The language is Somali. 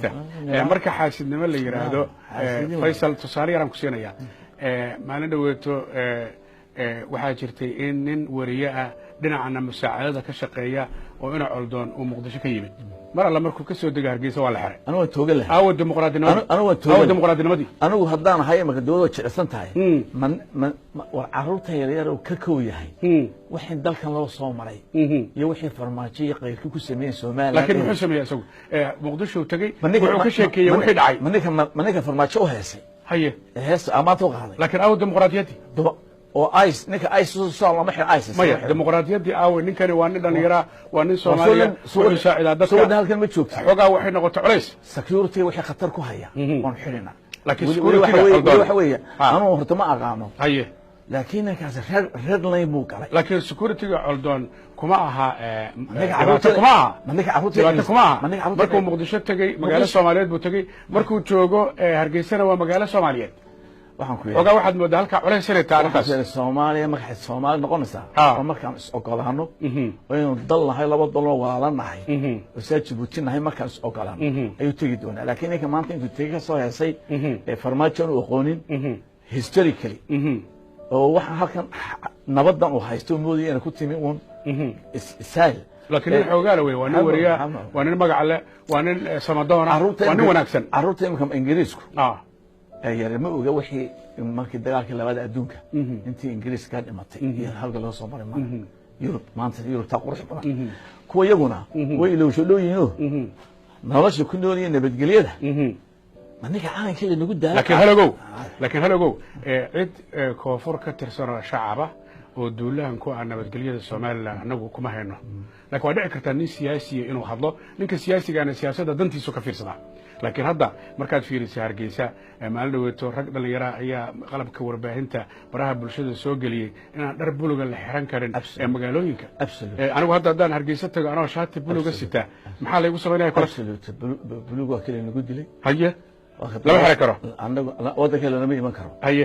marka xaasidnimo la yiraahdo Faisal tusaale yaran ku siinaya maalin dhaweeto waxaa jirtay in nin wariye ah dhinacana musaacadada ka shaqeeya oo ina coldoon oo Muqdisho ka yimid mar alla markuu ka soo degay Hargeysa waa la xiray anigu toogal leh aawad dimuqraadinimadii anigu haddaan ahay marka dawladda jecsan tahay war carruurta yaryar oo ka koow yahay waxaan dalkan loo soo maray iyo wixii farmaajo iyo qayrka ku sameeyay Soomaaliya laakiin wuxuu sameeyay isagu Muqdisho tagay wuxuu ka sheekeeyay wixii dhacay manaka farmaajo oo heesay haye hees ama too qaaday laakiin aawad dimuqraadiyadii oo ice ninka ice soo lama xir ice maya dimuqraadiyadii aaway ninkani waa nin dhalinyaro waa nin Soomaaliya oo saacida dadka soo halkan ma joogto xogaa waxay noqotay culays security waxay khatar ku haya waan xirina laakiin security waxa weeye anu horta ma aqaano haye laakiin kaas red line buu galay laakiin security-ga coldoon kuma aha markuu Muqdisho tagay magaalo Soomaaliyeed buu tagay markuu joogo Hargeysana waa magaalo Soomaaliyeed waxaan ku ogaa waxaad moodaa halka culays inay taariikhdaas Soomaaliya markay Soomaali noqonaysaa oo markaan is ogolaano oo dal lahay laba dal oo walaalahay oo Djibouti nahay markaan is ogolaano ayuu tagi doonaa laakiin ninka maanta intuu tagay ka soo heesay farmaajo oo aqoonin historically oo waxa halkan nabadan uu haysto moodiyay inay ku timi uun isaal laakiin xoogaala way waa nin wariye waa nin magac leh waa nin samadoona waa nin wanaagsan carruurta imka Ingiriisku ayar ma oga wixii markii dagaalkii labaad adduunka intii Ingiriis ka dhimatay iyo halka loo soo maray Yurub maanta Yurub ta qurux badan kuwa iyaguna way ilowsho dhooyino nolosha ku nool iyo nabadgelyada manika caankii nagu daa laakiin halagow cid koonfur ka tirsan shacaba oo duulahan ku aan nabadgelyada Soomaaliland anagu kuma hayno laakiin waa dhici kartaa nin siyaasi inuu hadlo ninka siyaasiga siyaasadda dantiisu ka fiirsada laakiin hadda markaad fiiriso Hargeysa maalin dhaweeto rag dhalinyaro ayaa qalabka warbaahinta baraha bulshada soo galiyay inaan dhar buluga la xiran karin magaalooyinka anigu haddaan Hargeysa tago anoo shaati buluga sita maxaa la igu sameeyaa buluga kale nagu dilay haye lama xiri karo anagu wada kale lama iman karo haye